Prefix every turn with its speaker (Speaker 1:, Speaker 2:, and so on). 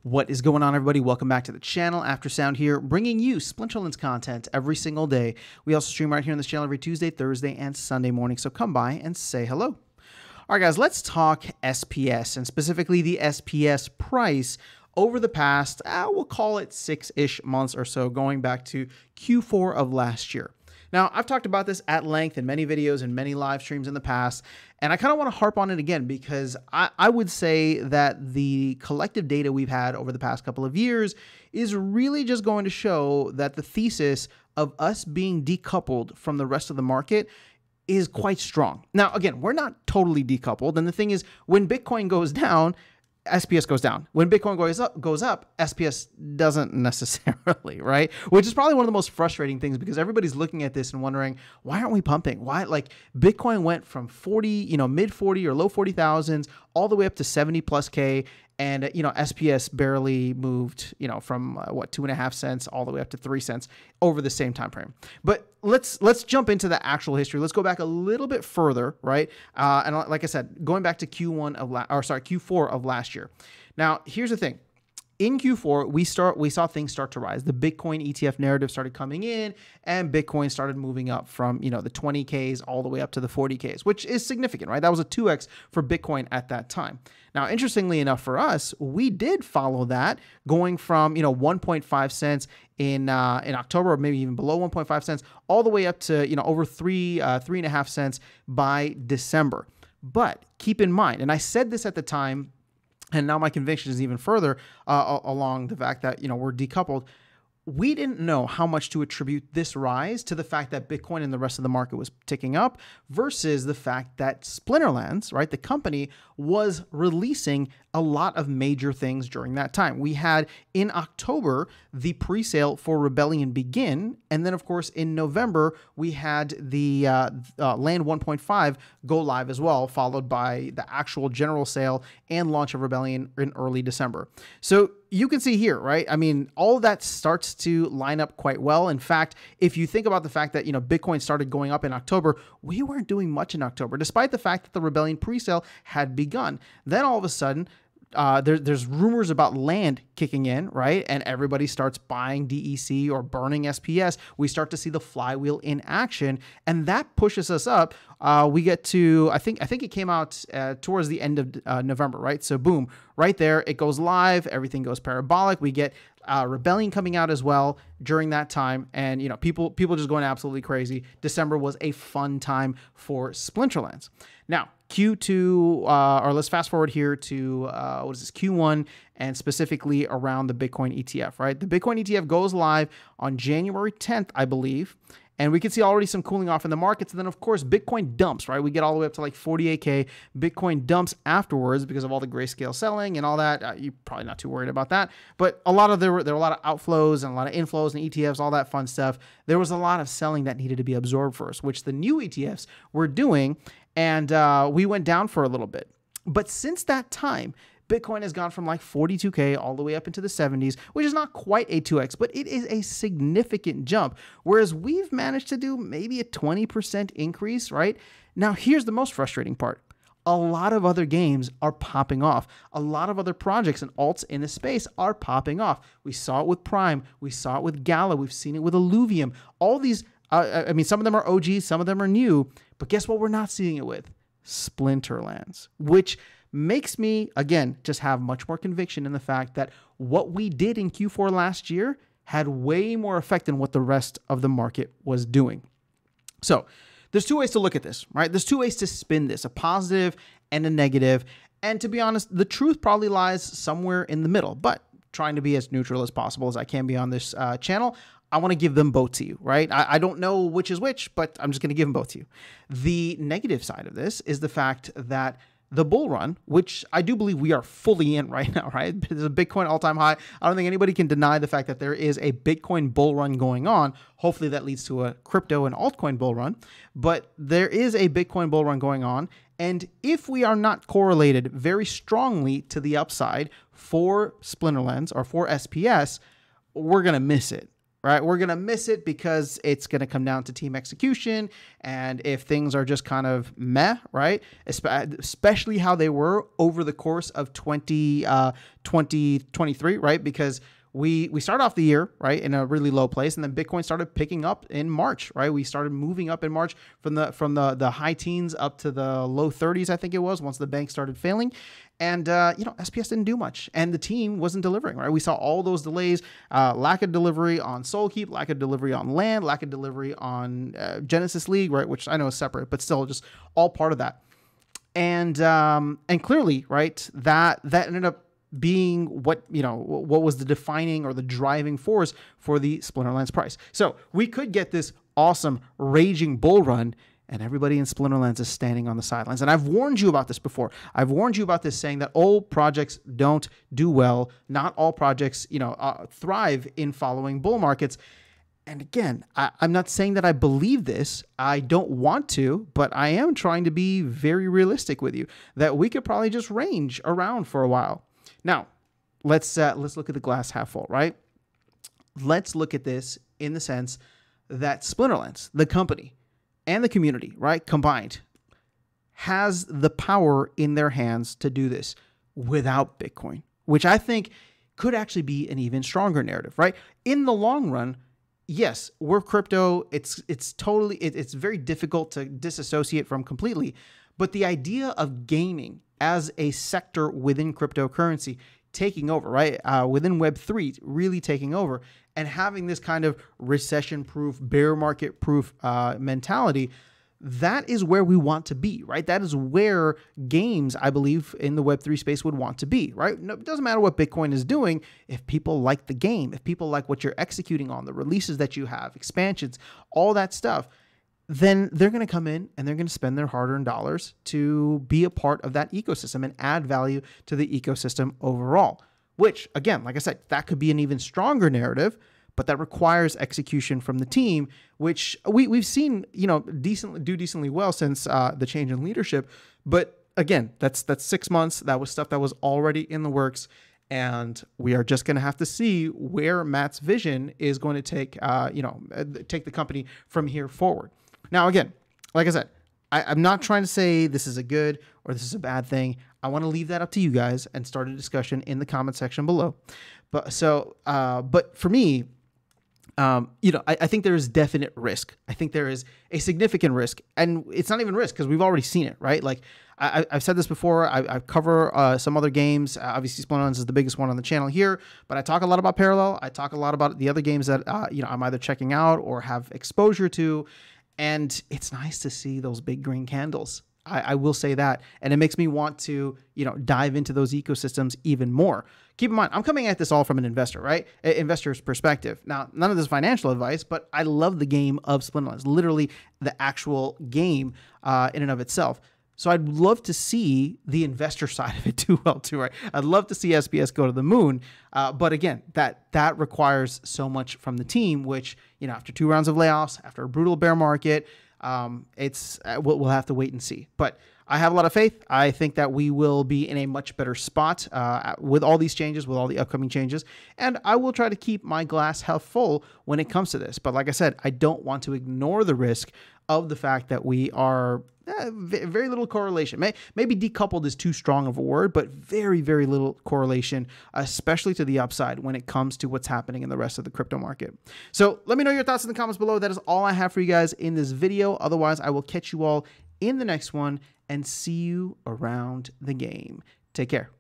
Speaker 1: What is going on, everybody? Welcome back to the channel. Aftersound here, bringing you Splinterlands content every single day. We also stream right here on this channel every Tuesday, Thursday, and Sunday morning, so come by and say hello. All right, guys, let's talk SPS, and specifically the SPS price over the past, we'll call it 6-ish months or so, going back to Q4 of last year. Now, I've talked about this at length in many videos and many live streams in the past, and I kind of want to harp on it again because I would say that the collective data we've had over the past couple of years is really just going to show that the thesis of us being decoupled from the rest of the market is quite strong. Now, again, we're not totally decoupled, and the thing is, when Bitcoin goes down, SPS goes down. When Bitcoin goes up, SPS doesn't necessarily, right? Which is probably one of the most frustrating things because everybody's looking at this and wondering, why aren't we pumping? Why, like, Bitcoin went from 40, mid 40 or low 40,000s all the way up to 70 plus K. And, SPS barely moved, from what, 2.5 cents all the way up to 3 cents over the same time frame. But let's jump into the actual history. Let's go back a little bit further, right? And like I said, going back to Q4 of last year. Now, here's the thing. In Q4, we saw things start to rise. The Bitcoin ETF narrative started coming in, and Bitcoin started moving up from the 20Ks all the way up to the 40Ks, which is significant, right? That was a 2x for Bitcoin at that time. Now, interestingly enough for us, we did follow that, going from 1.5 cents in October, or maybe even below 1.5 cents, all the way up to over 3.5 cents by December. But keep in mind, and I said this at the time, and now my conviction is even further along the fact that, we're decoupled. We didn't know how much to attribute this rise to the fact that Bitcoin and the rest of the market was ticking up versus the fact that Splinterlands, right, the company, was releasing a lot of major things during that time. We had in October the pre-sale for Rebellion begin, and then of course in November we had the Land 1.5 go live as well, followed by the actual general sale and launch of Rebellion in early December. So you can see here, right? I mean, all of that starts to line up quite well. In fact, if you think about the fact that, Bitcoin started going up in October, we weren't doing much in October, despite the fact that the Rebellion presale had begun. Then all of a sudden, there's rumors about land kicking in, right? And everybody starts buying DEC or burning SPS. We start to see the flywheel in action, and that pushes us up. We get to, I think it came out towards the end of November, right? So boom, right there, it goes live. Everything goes parabolic. We get Rebellion coming out as well during that time, and people just going absolutely crazy. December was a fun time for Splinterlands. Now, Q2, or let's fast forward here to what is this, Q1, and specifically around the Bitcoin ETF, right? The Bitcoin ETF goes live on January 10th, I believe. And we can see already some cooling off in the markets. And then, of course, Bitcoin dumps, right? We get all the way up to like 48K. Bitcoin dumps afterwards because of all the grayscale selling and all that. You're probably not too worried about that. But there were a lot of outflows and a lot of inflows and ETFs, all that fun stuff. There was a lot of selling that needed to be absorbed first, which the new ETFs were doing. And we went down for a little bit. But since that time, Bitcoin has gone from like 42K all the way up into the 70s, which is not quite a 2x, but it is a significant jump. Whereas we've managed to do maybe a 20% increase, right? Now, here's the most frustrating part. A lot of other games are popping off. A lot of other projects and alts in the space are popping off. We saw it with Prime. We saw it with Gala. We've seen it with Illuvium. All these, some of them are OGs, some of them are new, but guess what we're not seeing it with? Splinterlands, which makes me, again, just have much more conviction in the fact that what we did in Q4 last year had way more effect than what the rest of the market was doing. So there's two ways to look at this, right? There's two ways to spin this, a positive and a negative. And to be honest, the truth probably lies somewhere in the middle, but trying to be as neutral as possible as I can be on this channel, I want to give them both to you, right? I don't know which is which, but I'm just going to give them both to you. The negative side of this is the fact that the bull run, which I do believe we are fully in right now, right? There's a Bitcoin all-time high. I don't think anybody can deny the fact that there is a Bitcoin bull run going on. Hopefully that leads to a crypto and altcoin bull run, but there is a Bitcoin bull run going on. And if we are not correlated very strongly to the upside for Splinterlands or for SPS, we're going to miss it. right? We're going to miss it because it's going to come down to team execution. And if things are just kind of meh, right? Especially how they were over the course of 2023, right? Because we started off the year, right, in a really low place, and then Bitcoin started picking up in March, right? We started moving up in March from the high teens up to the low 30s, I think it was, once the bank started failing. And, SPS didn't do much, and the team wasn't delivering, right? We saw all those delays, lack of delivery on SoulKeep, lack of delivery on Land, lack of delivery on Genesis League, right, which I know is separate, but still just all part of that. And clearly, right, that ended up being what was the defining or the driving force for the Splinterlands price. So we could get this awesome raging bull run, and everybody in Splinterlands is standing on the sidelines. And I've warned you about this before. I've warned you about this, saying that all projects don't do well. Not all projects, thrive in following bull markets. And again, I'm not saying that I believe this. I don't want to, but I am trying to be very realistic with you that we could probably just range around for a while. Now, let's look at the glass half full, right? Let's look at this in the sense that Splinterlands, the company, and the community, right, combined, has the power in their hands to do this without Bitcoin, which I think could actually be an even stronger narrative, right? In the long run, yes, we're crypto. It's very difficult to disassociate from completely, but the idea of gaming as a sector within cryptocurrency taking over, right? Within Web3, really taking over and having this kind of recession-proof, bear market-proof mentality, that is where we want to be, right? That is where games, I believe, in the Web3 space would want to be, right? No, it doesn't matter what Bitcoin is doing. If people like the game, if people like what you're executing on, the releases that you have, expansions, all that stuff, then they're going to come in and they're going to spend their hard-earned dollars to be a part of that ecosystem and add value to the ecosystem overall, which, again, like I said, that could be an even stronger narrative, but that requires execution from the team, which we've seen, decently well since the change in leadership. But again, that's 6 months. That was stuff that was already in the works. And we are just going to have to see where Matt's vision is going to take the company from here forward. Now, again, like I said, I'm not trying to say this is a good or this is a bad thing. I want to leave that up to you guys and start a discussion in the comment section below. But for me, I think there is definite risk. I think there is a significant risk, and it's not even risk because we've already seen it, right? Like I've said this before. I cover some other games. Obviously, Splinterlands is the biggest one on the channel here, but I talk a lot about Parallel. I talk a lot about the other games that I'm either checking out or have exposure to, and it's nice to see those big green candles. I will say that, and it makes me want to, dive into those ecosystems even more. Keep in mind, I'm coming at this all from an investor, right? Investor's perspective. Now, none of this is financial advice, but I love the game of Splinterlands, literally the actual game in and of itself. So I'd love to see the investor side of it do well too, right? I'd love to see SPS go to the moon. But again, that requires so much from the team, which, after 2 rounds of layoffs, after a brutal bear market, we'll have to wait and see. But I have a lot of faith. I think that we will be in a much better spot with all these changes, with all the upcoming changes. And I will try to keep my glass half full when it comes to this. But like I said, I don't want to ignore the risk of the fact that we are very little correlation. Maybe decoupled is too strong of a word, but very, very little correlation, especially to the upside when it comes to what's happening in the rest of the crypto market. So let me know your thoughts in the comments below. That is all I have for you guys in this video. Otherwise, I will catch you all in the next one and see you around the game. Take care.